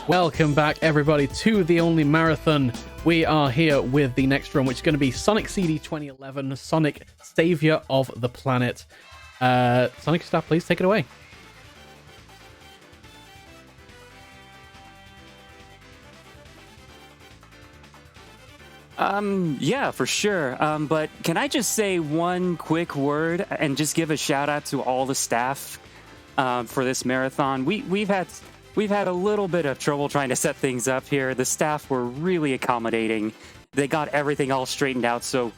Welcome back, everybody, to the Only Marathon. We are here with the next run, which is going to be Sonic CD 2011, Sonic Savior of the Planet. Sonikkustar, please take it away. Yeah, for sure. But can I just say one quick word and just give a shout out to all the staff for this marathon? We've had a little bit of trouble trying to set things up here. The staff were really accommodating. They got everything all straightened out. So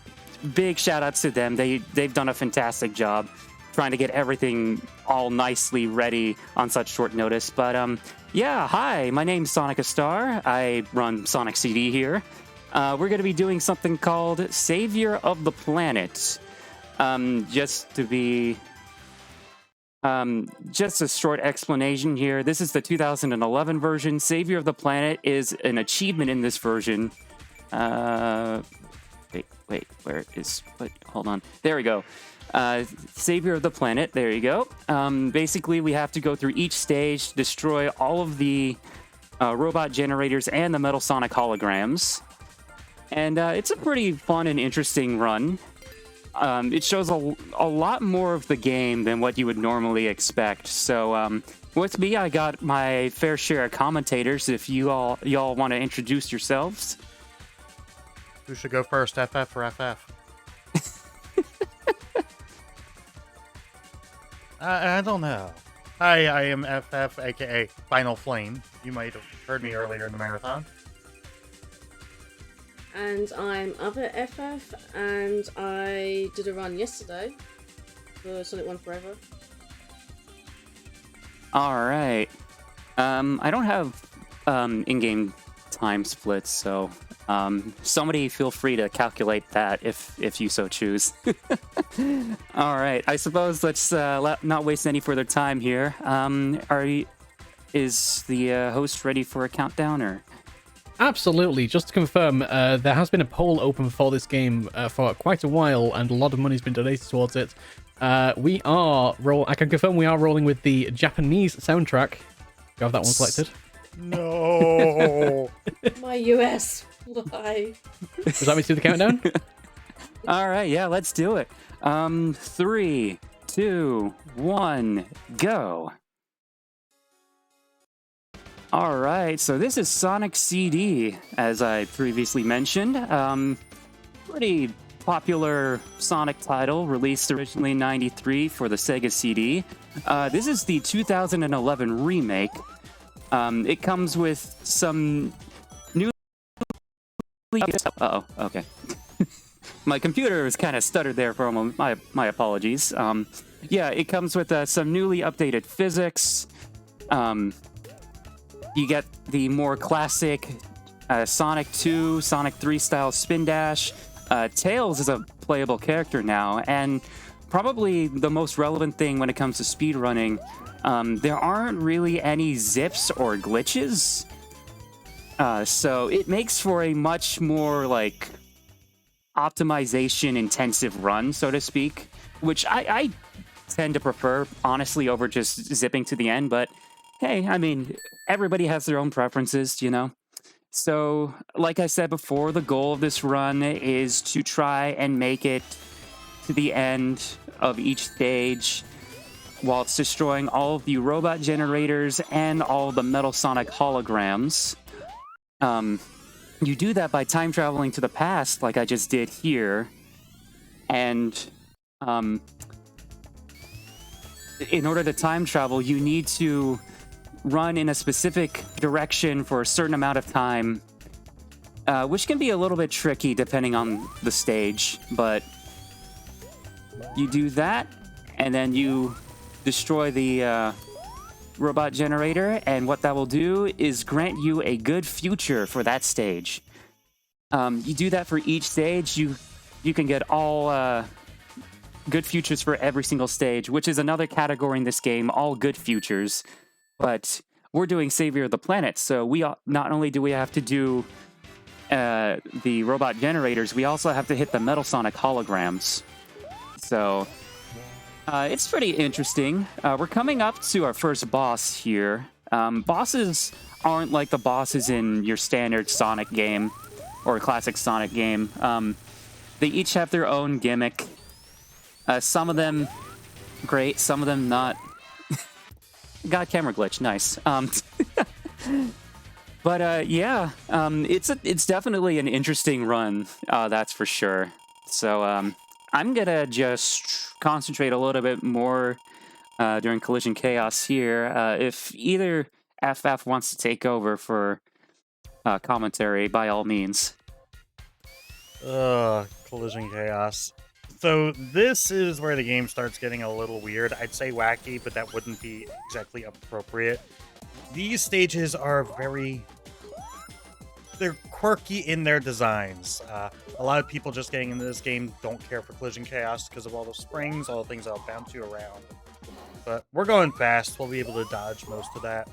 big shout outs to them. They've done a fantastic job trying to get everything all nicely ready on such short notice. But yeah, hi, my name's Sonikkustar. I run Sonic CD here. We're going to be doing something called Savior of the Planet. Just a short explanation here. This is the 2011 version. Savior of the Planet is an achievement in this version. Wait, hold on. There we go. Savior of the Planet. There you go. Basically, we have to go through each stage, destroy all of the robot generators and the Metal Sonic holograms. And it's a pretty fun and interesting run. It shows a lot more of the game than what you would normally expect. So with me, I got my fair share of commentators. If y'all want to introduce yourselves. Who should go first, FF or FF? I don't know. Hi, I am FF, aka Final Flame. You might have heard me earlier in the marathon. And I'm Other FF, and I did a run yesterday for Sonic 1 Forever. Alright. I don't have in-game time splits, so somebody feel free to calculate that if you so choose. Alright, I suppose let's not waste any further time here. Is the host ready for a countdown, or...? Absolutely. Just to confirm, there has been a poll open for this game for quite a while, and a lot of money's been donated towards it. I can confirm we are rolling with the Japanese soundtrack. Do you have that one selected? No. My US. Why? Does that mean to do the countdown? All right, yeah, let's do it. 3, 2, 1, go. All right, so this is Sonic CD, as I previously mentioned. Pretty popular Sonic title, released originally in '93 for the Sega CD. This is the 2011 remake. It comes with some new... Uh-oh, okay. My computer was kind of stuttered there for a moment. My apologies. Yeah, it comes with some newly updated physics. You get the more classic Sonic 2, Sonic 3 style spin dash. Tails is a playable character now, and probably the most relevant thing when it comes to speedrunning, there aren't really any zips or glitches. So it makes for a much more like optimization intensive run, so to speak, which I tend to prefer, honestly, over just zipping to the end, but hey, I mean, everybody has their own preferences, you know? So, like I said before, the goal of this run is to try and make it to the end of each stage while it's destroying all of the robot generators and all of the Metal Sonic holograms. You do that by time traveling to the past, like I just did here, and in order to time travel, you need to run in a specific direction for a certain amount of time, which can be a little bit tricky depending on the stage, but you do that, and then you destroy the robot generator, and what that will do is grant you a good future for that stage. You do that for each stage, you can get all good futures for every single stage, which is another category in this game, all good futures. But we're doing Savior of the Planet, so not only do we have to do the robot generators, we also have to hit the Metal Sonic holograms. So it's pretty interesting. We're coming up to our first boss here. Bosses aren't like the bosses in your standard Sonic game or classic Sonic game. They each have their own gimmick. Some of them great, some of them not. God, camera glitch, nice. But yeah, it's definitely an interesting run, that's for sure. So I'm gonna just concentrate a little bit more during Collision Chaos here. If either FF wants to take over for commentary, by all means. Collision Chaos. So this is where the game starts getting a little weird. I'd say wacky, but that wouldn't be exactly appropriate. These stages are they're quirky in their designs. A lot of people just getting into this game don't care for Collision Chaos because of all the springs, all the things I'll bounce you around. But we're going fast. We'll be able to dodge most of that.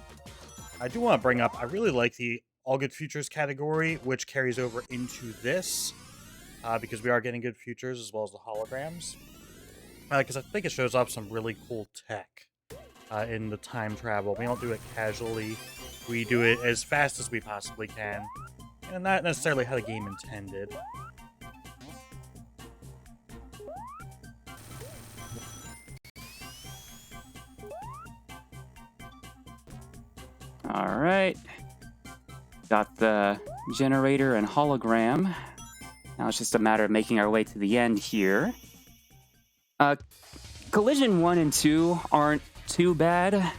I do want to bring up, I really like the All Good Futures category, which carries over into this. Because we are getting good futures as well as the holograms. Because I think it shows off some really cool tech in the time travel. We don't do it casually. We do it as fast as we possibly can. And not necessarily how the game intended. Alright. Got the generator and hologram. Now it's just a matter of making our way to the end here. Collision 1 and 2 aren't too bad.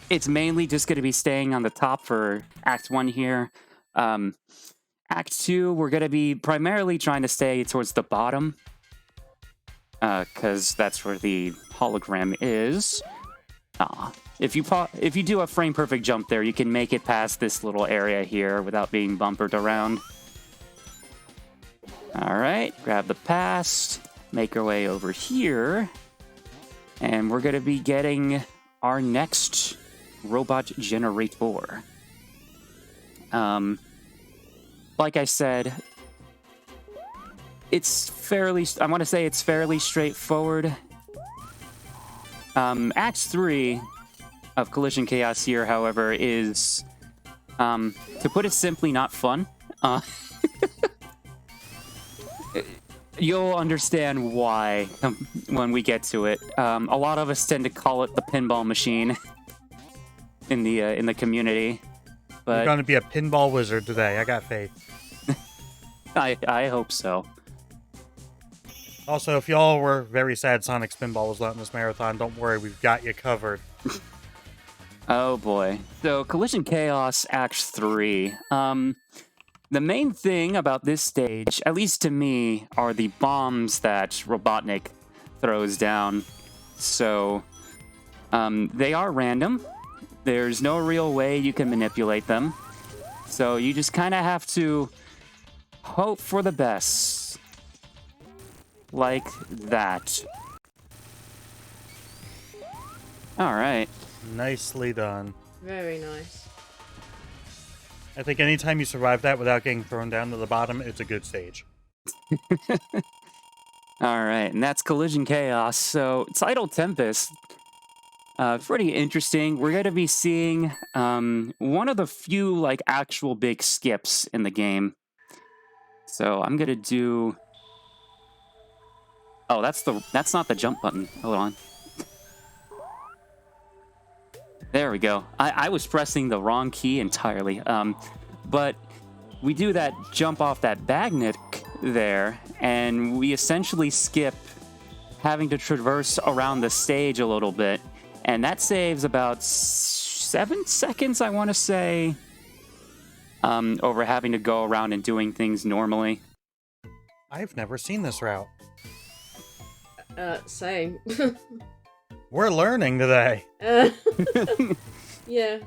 It's mainly just going to be staying on the top for Act 1 here. Act 2, we're going to be primarily trying to stay towards the bottom. Because that's where the hologram is. If you do a frame-perfect jump there, you can make it past this little area here without being bumpered around. Alright, grab the past, make our way over here, and we're going to be getting our next robot generator. Like I said, I want to say it's fairly straightforward. Act 3 of Collision Chaos here, however, is, to put it simply, not fun. You'll understand why when we get to it. A lot of us tend to call it the pinball machine in the community. But You're going to be a pinball wizard today. I got faith. I hope so. Also, if y'all were very sad Sonic's pinball was not in this marathon, don't worry, we've got you covered. Oh boy. So, Collision Chaos Act 3. The main thing about this stage, at least to me, are the bombs that Robotnik throws down. So, they are random. There's no real way you can manipulate them. So you just kind of have to hope for the best. Like that. Alright. Nicely done. Very nice. I think anytime you survive that without getting thrown down to the bottom, it's a good stage. Alright, and that's Collision Chaos. So, Tidal Tempest. Pretty interesting. We're going to be seeing one of the few, like, actual big skips in the game. So, I'm going to do... Oh, that's not the jump button. Hold on. There we go. I was pressing the wrong key entirely. But we do that jump off that bagnet there, and we essentially skip having to traverse around the stage a little bit. And that saves about 7 seconds, I want to say, over having to go around and doing things normally. I've never seen this route. Same. We're learning today. Yeah.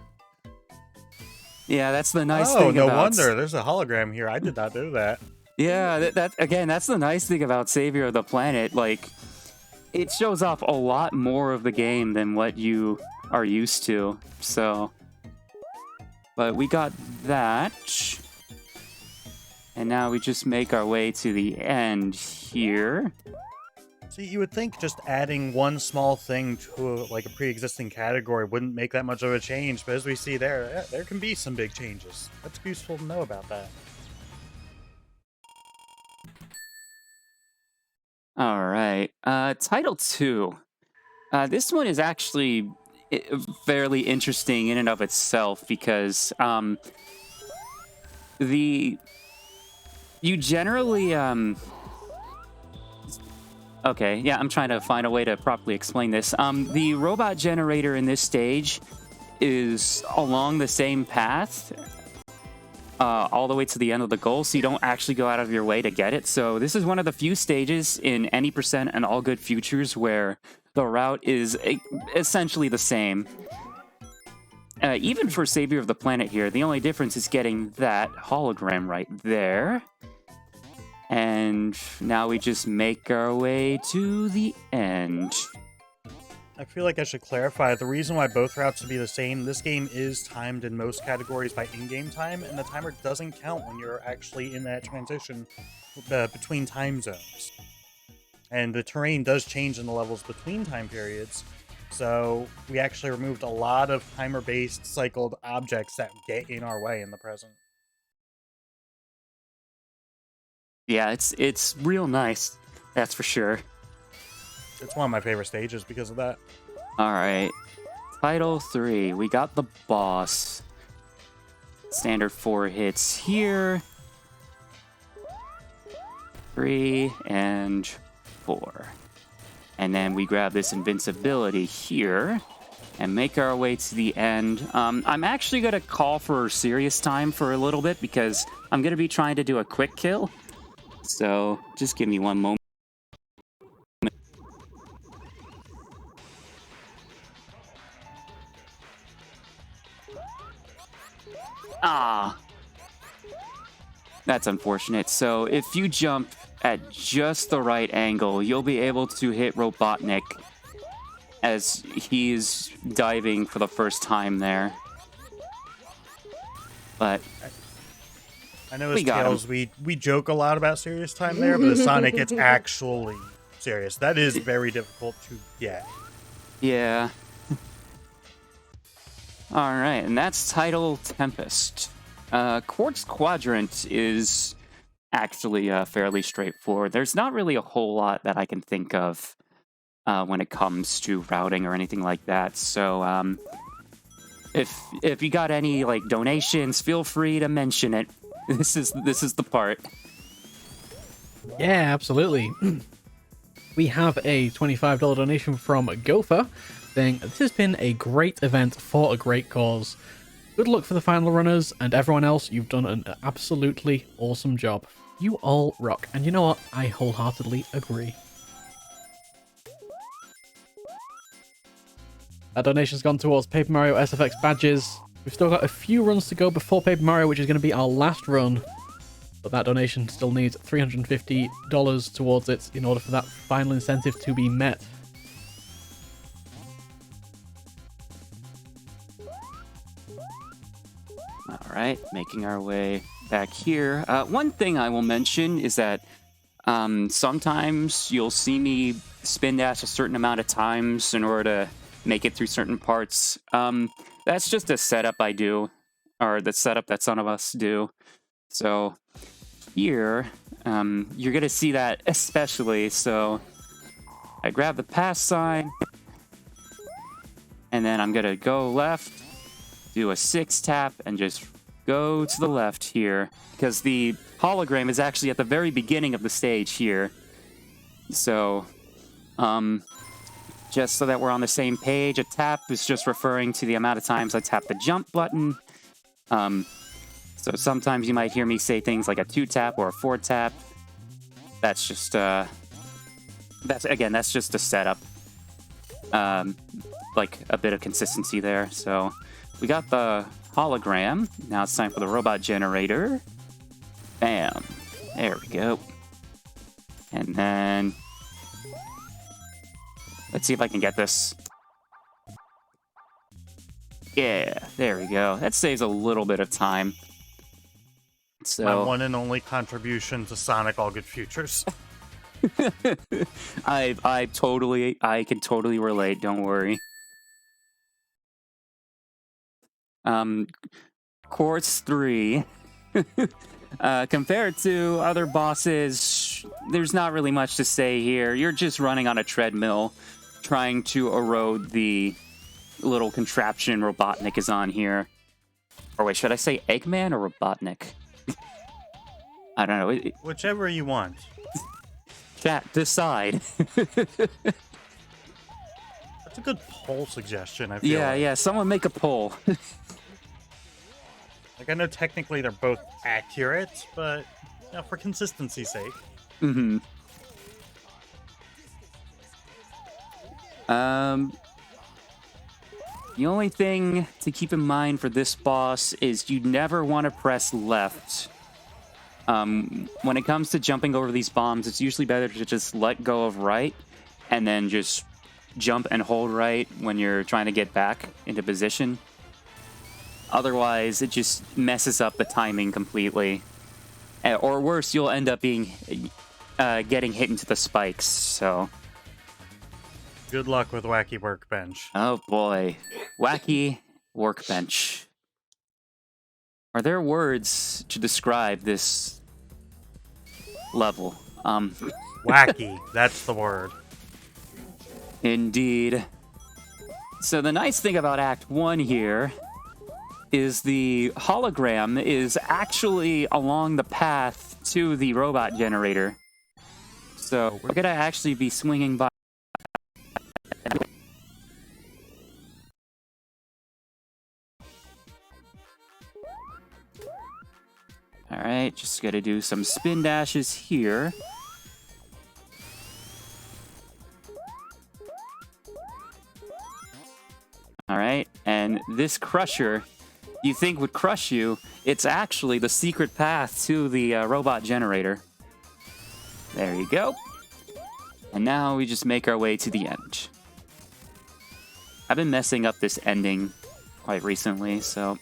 Yeah, that's the nice thing Oh, no about... wonder. There's a hologram here. I did not do that. Yeah, again, that's the nice thing about Savior of the Planet. Like, it shows off a lot more of the game than what you are used to. So, but we got that. And now we just make our way to the end here. See, you would think just adding one small thing to like a pre-existing category wouldn't make that much of a change, but as we see there, there can be some big changes. That's useful to know about that. All right. Title 2. This one is actually fairly interesting in and of itself because you generally okay, yeah, I'm trying to find a way to properly explain this. The robot generator in this stage is along the same path all the way to the end of the goal, so you don't actually go out of your way to get it. So this is one of the few stages in any percent and all good futures where the route is essentially the same. Even for Savior of the Planet here, the only difference is getting that hologram right there. And now we just make our way to the end. I feel like I should clarify, the reason why both routes would be the same, this game is timed in most categories by in-game time, and the timer doesn't count when you're actually in that transition between time zones. And the terrain does change in the levels between time periods, so we actually removed a lot of timer-based cycled objects that get in our way in the present. Yeah, it's real nice, that's for sure. It's one of my favorite stages because of that. All right, Title 3. We got the boss. Standard 4 hits here. 3 and 4. And then we grab this invincibility here and make our way to the end. I'm actually going to call for serious time for a little bit because I'm going to be trying to do a quick kill. So just give me one moment. Ah, that's unfortunate. So if you jump at just the right angle, you'll be able to hit Robotnik as he's diving for the first time there. But I know as Tails, we joke a lot about serious time there, but as Sonic, it's actually serious. That is very difficult to get. Yeah. All right, and that's Title Tempest. Quartz Quadrant is actually fairly straightforward. There's not really a whole lot that I can think of when it comes to routing or anything like that. So if you got any like donations, feel free to mention it. This is the part. Yeah, absolutely. We have a $25 donation from Gopher saying, "This has been a great event for a great cause. Good luck for the final runners, and everyone else, you've done an absolutely awesome job. You all rock." And you know what? I wholeheartedly agree. That donation's gone towards Paper Mario SFX badges. We've still got a few runs to go before Paper Mario, which is going to be our last run. But that donation still needs $350 towards it in order for that final incentive to be met. All right, making our way back here. One thing I will mention is that sometimes you'll see me spin dash a certain amount of times in order to make it through certain parts. That's just a setup I do, or the setup that some of us do. So here, you're going to see that especially. So I grab the pass sign, and then I'm going to go left, do a 6 tap, and just go to the left here, because the hologram is actually at the very beginning of the stage here. So, just so that we're on the same page, a tap is just referring to the amount of times I tap the jump button. So sometimes you might hear me say things like a 2 tap or a 4 tap. That's just that's just a setup. Like a bit of consistency there. So we got the hologram. Now it's time for the robot generator. Bam. There we go. And then let's see if I can get this. Yeah, there we go. That saves a little bit of time. So my one and only contribution to Sonic All Good Futures. I can totally relate. Don't worry. Quartz 3. Compared to other bosses, there's not really much to say here. You're just running on a treadmill, trying to erode the little contraption Robotnik is on here. Or wait, should I say Eggman or Robotnik? I don't know. Whichever you want. Chat, decide. That's a good poll suggestion, I feel like. Yeah, someone make a poll. Like, I know technically they're both accurate, but, you know, for consistency's sake. Mm-hmm. The only thing to keep in mind for this boss is you never want to press left. When it comes to jumping over these bombs, it's usually better to just let go of right and then just jump and hold right when you're trying to get back into position. Otherwise, it just messes up the timing completely. Or worse, you'll end up being getting hit into the spikes, so... Good luck with Wacky Workbench. Oh boy. Wacky Workbench. Are there words to describe this level? Wacky, that's the word. Indeed. So the nice thing about Act 1 here is the hologram is actually along the path to the robot generator. So we're gonna actually be swinging by. Alright, just gotta do some spin dashes here. Alright, and this crusher, you think would crush you, it's actually the secret path to the robot generator. There you go. And now we just make our way to the end. I've been messing up this ending quite recently, so...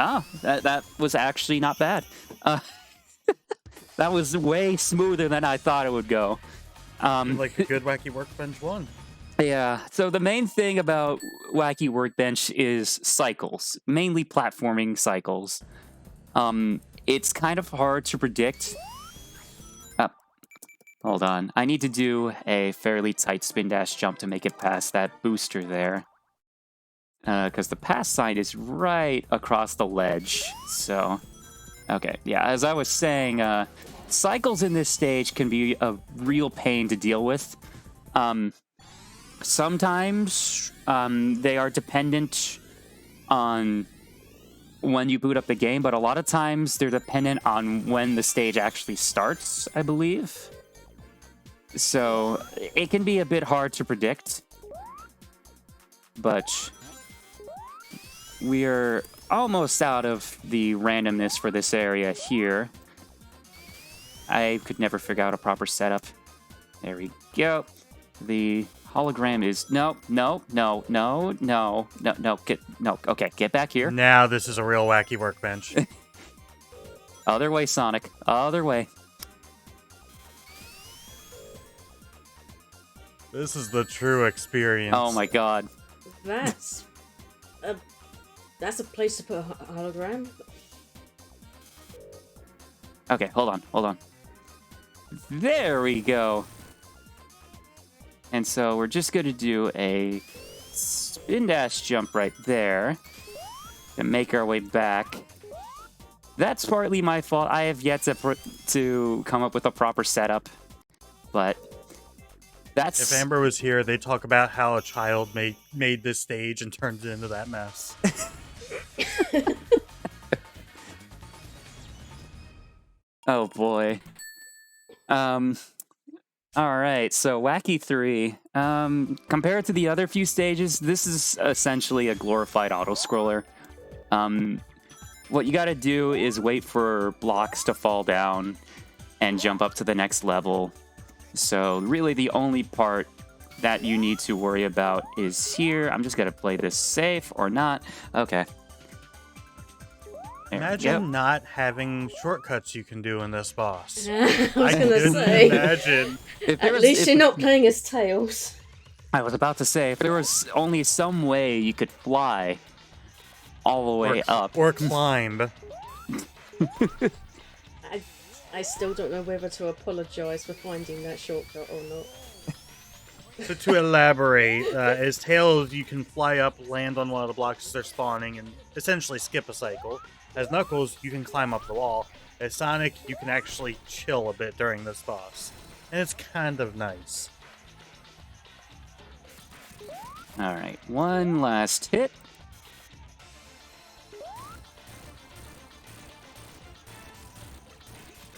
Ah, that was actually not bad. That was way smoother than I thought it would go. Like a good Wacky Workbench 1. Yeah, so the main thing about Wacky Workbench is cycles, mainly platforming cycles. It's kind of hard to predict. Hold on, I need to do a fairly tight spin dash jump to make it past that booster there. Because the pass sign is right across the ledge, so... Okay, yeah, as I was saying, cycles in this stage can be a real pain to deal with. Sometimes they are dependent on when you boot up the game, but a lot of times they're dependent on when the stage actually starts, I believe. So it can be a bit hard to predict. But we're almost out of the randomness for this area here. I could never figure out a proper setup. There we go. The hologram is... No. Okay, get back here. Now this is a real Wacky Workbench. Other way, Sonic. Other way. This is the true experience. Oh my god. That's a place to put a hologram. Okay, hold on. There we go. And so we're just going to do a spin dash jump right there and make our way back. That's partly my fault. I have yet to come up with a proper setup, but that's... If Amber was here, they'd talk about how a child made this stage and turned it into that mess. Oh boy. Alright, so Wacky 3. Compared to the other few stages, this is essentially a glorified auto-scroller. What you gotta do is wait for blocks to fall down and jump up to the next level. So really the only part that you need to worry about is here. I'm just gonna play this safe or not. Okay. There we Imagine go. not having shortcuts you can do in this boss. I was gonna couldn't say. imagine. If there At was- least if- you're not playing as Tails. I was about to say, if there was only some way you could fly all the way up. Or climb. I still don't know whether to apologise for finding that shortcut or not. So to elaborate, as Tails, you can fly up, land on one of the blocks as they're spawning, and essentially skip a cycle. As Knuckles, you can climb up the wall. As Sonic, you can actually chill a bit during this boss. And it's kind of nice. All right, one last hit.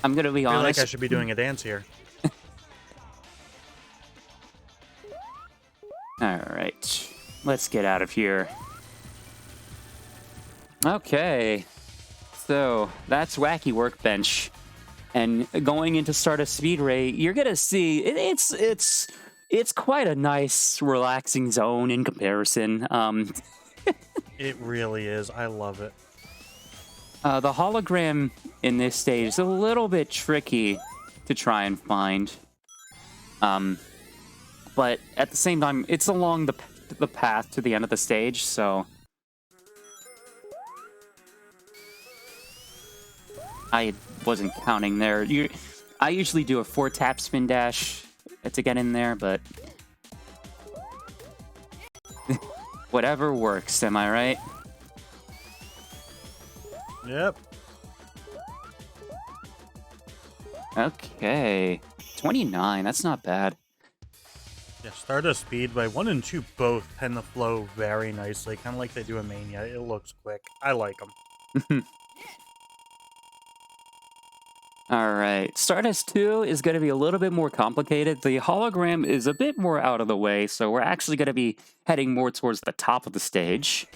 I'm gonna be I feel honest. like I should be doing a dance here. All right, let's get out of here. Okay, so that's Wacky Workbench, and going into Stardust Speed Ray, you're gonna see it's quite a nice, relaxing zone in comparison. It really is. I love it. The hologram in this stage is a little bit tricky to try and find. But at the same time, it's along the path to the end of the stage, so I wasn't counting there. I usually do a 4-tap spin dash to get in there, but whatever works, am I right? Yep. Okay, 29, that's not bad. Yeah, Stardust Speed by 1 and 2 both tend to flow very nicely, kind of like they do in Mania. It looks quick. I like them. All right, Stardust 2 is going to be a little bit more complicated. The hologram is a bit more out of the way, so we're actually going to be heading more towards the top of the stage.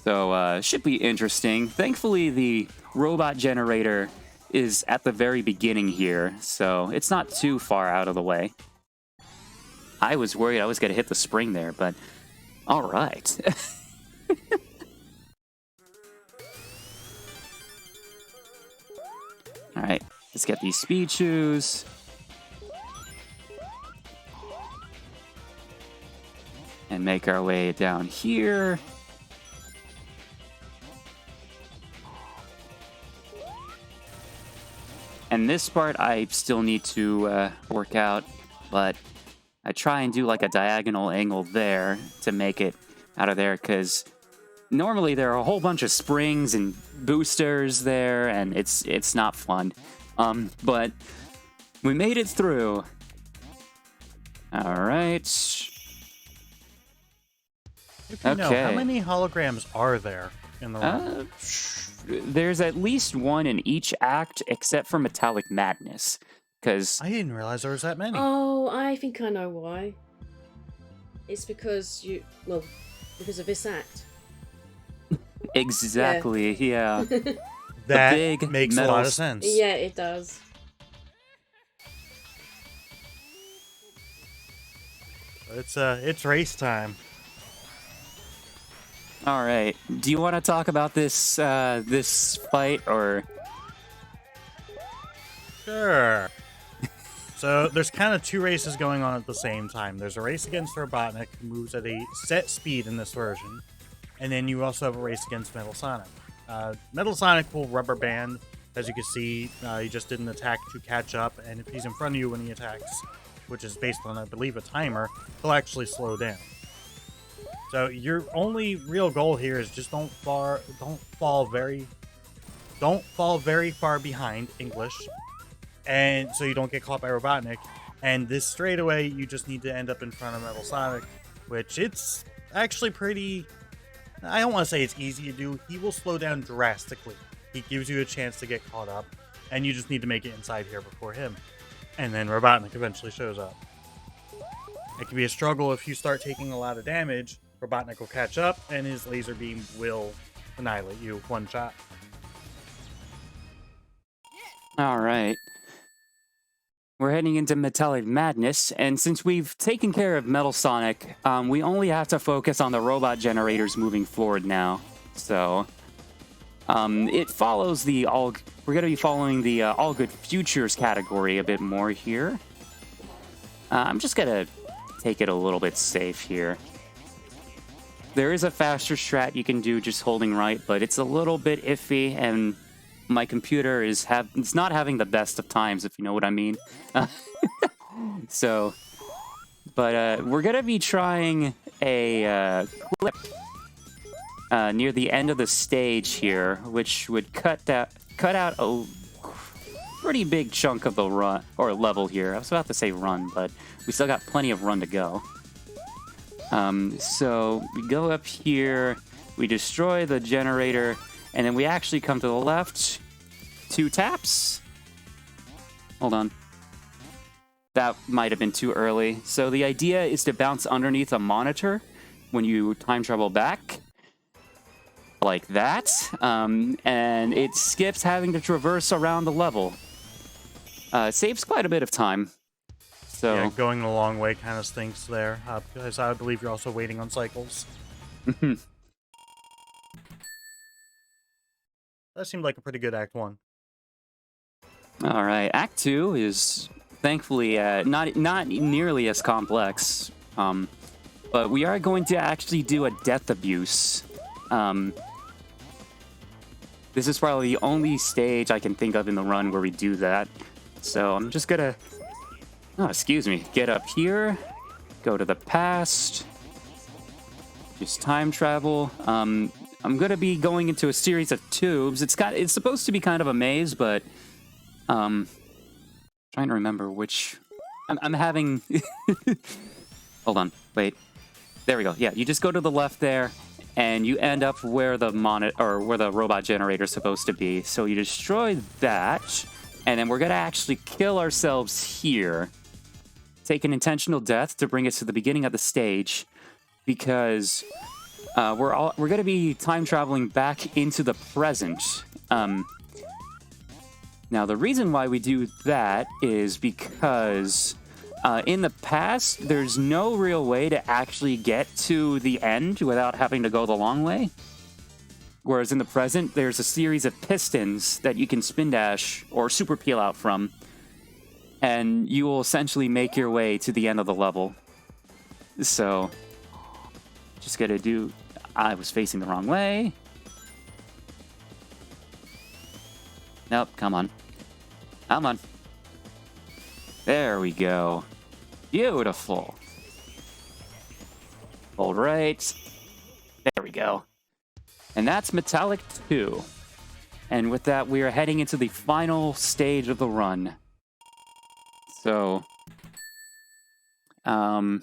So, should be interesting. Thankfully, the robot generator is at the very beginning here, so it's not too far out of the way. I was worried I was going to hit the spring there, but all right. All right, let's get these speed shoes. And make our way down here. And this part I still need to work out, but I try and do like a diagonal angle there to make it out of there, because normally there are a whole bunch of springs and boosters there, and it's not fun. But we made it through. All right. If you know, how Okay. many holograms are there in the room? There's at least one in each act, except for Metallic Madness, because I didn't realize there was that many. Oh, I think I know why. It's because because of this act. exactly, yeah. that big makes a lot metals. of sense. Yeah, it does. It's race time. All right. Do you want to talk about this this fight, or? Sure. So there's kind of two races going on at the same time. There's a race against Robotnik, who moves at a set speed in this version, and then you also have a race against Metal Sonic. Metal Sonic will rubber band. As you can see, he just did an attack to catch up, and if he's in front of you when he attacks, which is based on, I believe, a timer, he'll actually slow down. So your only real goal here is just don't fall very far behind English, and so you don't get caught by Robotnik. And this straightaway, you just need to end up in front of Metal Sonic, which it's actually pretty. I don't want to say it's easy to do. He will slow down drastically. He gives you a chance to get caught up, and you just need to make it inside here before him. And then Robotnik eventually shows up. It can be a struggle if you start taking a lot of damage. Robotnik will catch up, and his laser beam will annihilate you one shot. All right. We're heading into Metallic Madness, and since we've taken care of Metal Sonic, we only have to focus on the robot generators moving forward now. So, It follows the all. We're gonna be following the all good futures category a bit more here. I'm just gonna take it a little bit safe here. There is a faster strat you can do just holding right, but it's a little bit iffy, and my computer is it's not having the best of times, if you know what I mean. So, but we're gonna be trying a clip near the end of the stage here, which would cut out a pretty big chunk of the run or level here. I was about to say run, but we still got plenty of run to go. So we go up here, we destroy the generator, and then we actually come to the left. 2 taps. Hold on. That might have been too early. So the idea is to bounce underneath a monitor when you time travel back. Like that. And it skips having to traverse around the level. It saves quite a bit of time. So yeah, going the long way kind of stinks there, because I believe you're also waiting on cycles. That seemed like a pretty good Act 1. All right, Act 2 is thankfully not nearly as complex, but we are going to actually do a death abuse. This is probably the only stage I can think of in the run where we do that. So I'm just gonna, get up here, go to the past, just time travel. I'm gonna be going into a series of tubes. It's supposed to be kind of a maze, but trying to remember which. I'm having. Hold on, wait. There we go. Yeah, you just go to the left there, and you end up where the where the robot generator is supposed to be. So you destroy that, and then we're gonna actually kill ourselves here. Take an intentional death to bring us to the beginning of the stage, because we're gonna be time traveling back into the present. Now the reason why we do that is because in the past there's no real way to actually get to the end without having to go the long way. Whereas in the present, there's a series of pistons that you can spin dash or super peel out from, and you will essentially make your way to the end of the level. So, just gotta do... I was facing the wrong way. Nope, come on. Come on. There we go. Beautiful. Hold right. There we go. And that's Metallic 2. And with that, we are heading into the final stage of the run. So, I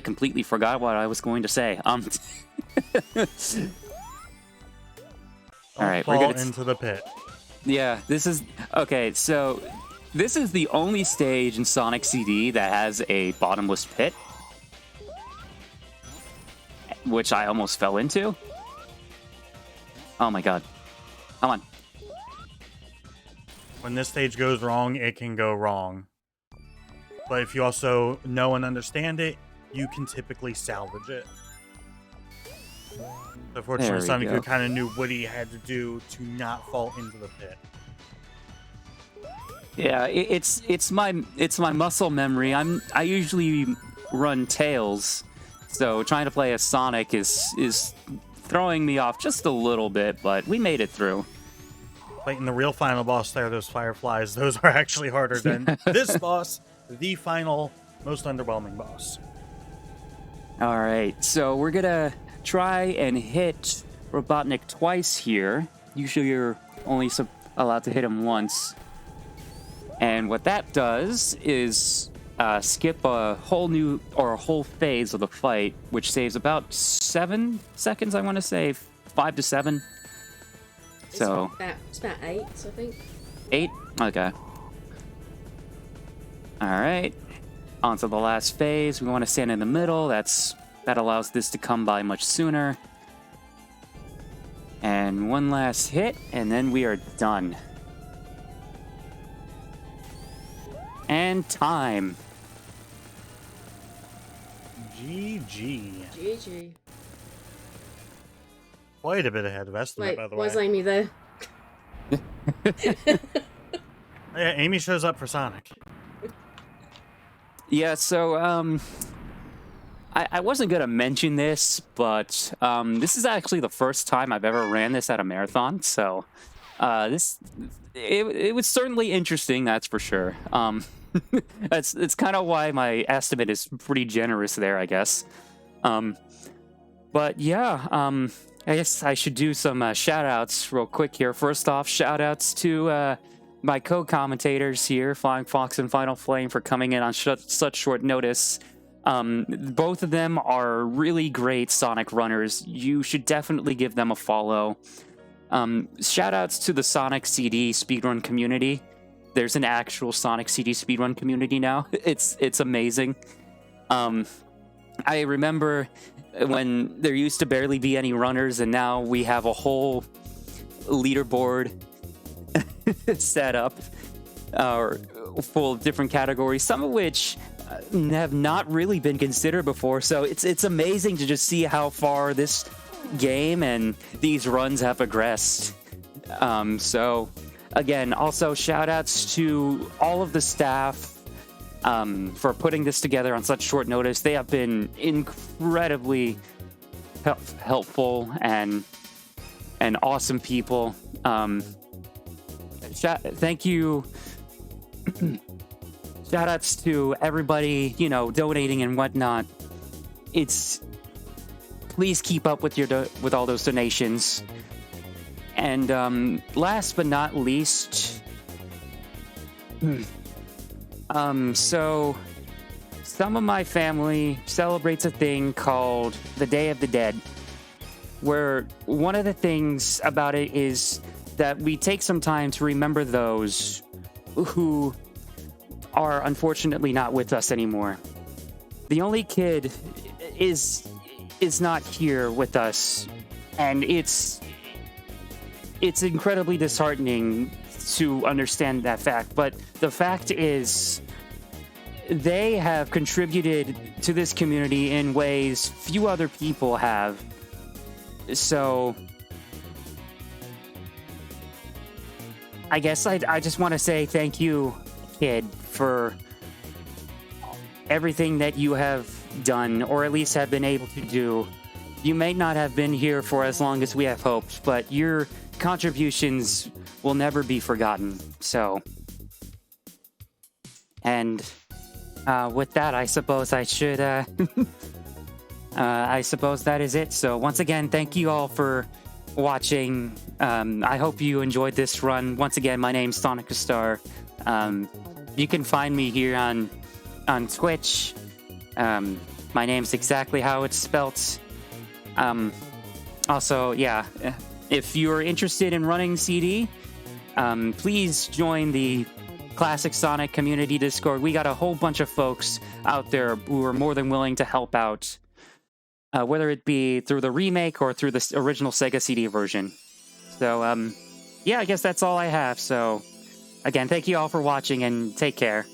completely forgot what I was going to say. All right, fall we're gonna into the pit. Yeah, this is okay. So, this is the only stage in Sonic CD that has a bottomless pit, which I almost fell into. Oh my god! Come on. When this stage goes wrong, it can go wrong. But if you also know and understand it, you can typically salvage it. Unfortunately, Sonic kind of knew what he had to do to not fall into the pit. Yeah, it's my muscle memory. I usually run Tails, so trying to play as Sonic is throwing me off just a little bit, but we made it through. Fighting the real final boss there, those fireflies, those are actually harder than this boss, the final, most underwhelming boss. All right, so we're gonna try and hit Robotnik twice here. Usually you're only allowed to hit him once. And what that does is skip a whole phase of the fight, which saves about 7 seconds, I want to say, 5 to 7. So it's about 8, I think. 8? Okay. All right. On to the last phase. We want to stand in the middle. That allows this to come by much sooner. And one last hit, and then we are done. And time. GG. GG. quite a bit ahead of estimate, Wait, by the why is way. Amy there? Yeah, Amy shows up for Sonic. Yeah, so I wasn't gonna mention this, but this is actually the first time I've ever ran this at a marathon. So it was certainly interesting, that's for sure. It's kind of why my estimate is pretty generous there, I guess. But yeah, I guess I should do some shout outs real quick here. First off, shout outs to my co-commentators here, Flying Fox and Final Flame, for coming in on such short notice. Both of them are really great Sonic runners. You should definitely give them a follow. Shout outs to the Sonic CD speedrun community. There's an actual Sonic CD speedrun community now. It's amazing. I remember when there used to barely be any runners, and now we have a whole leaderboard set up full of different categories, some of which have not really been considered before. So it's amazing to just see how far this game and these runs have progressed. So again, also shout outs to all of the staff for putting this together on such short notice. They have been incredibly helpful and awesome people. Thank you. Shout outs to everybody, donating and whatnot. Please keep up with with all those donations. And last but not least, so some of my family celebrates a thing called the Day of the Dead, where one of the things about it is that we take some time to remember those who are unfortunately not with us anymore. The only kid is not here with us, and it's incredibly disheartening to understand that fact. But the fact is, they have contributed to this community in ways few other people have. So I guess I just want to say thank you, kid, for everything that you have done, or at least have been able to do. You may not have been here for as long as we have hoped, but your contributions will never be forgotten. So, and with that, I suppose I should, I suppose that is it. So once again, thank you all for watching. I hope you enjoyed this run. Once again, my name's Sonikkustar. You can find me here on Twitch. My name's exactly how it's spelt. Also, yeah, if you're interested in running CD, please join the Classic Sonic Community Discord. We got a whole bunch of folks out there who are more than willing to help out, whether it be through the remake or through the original Sega CD version. So, yeah, I guess that's all I have. So, again, thank you all for watching, and take care.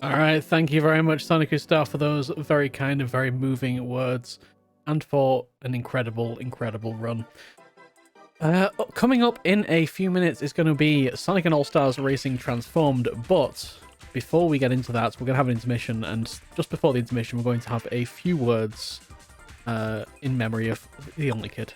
All right, thank you very much, Sonikkustar, for those very kind and very moving words, and for an incredible, incredible run. Coming up in a few minutes is going to be Sonic and All-Stars Racing Transformed, but before we get into that, we're going to have an intermission, and just before the intermission, we're going to have a few words in memory of the Only Kid.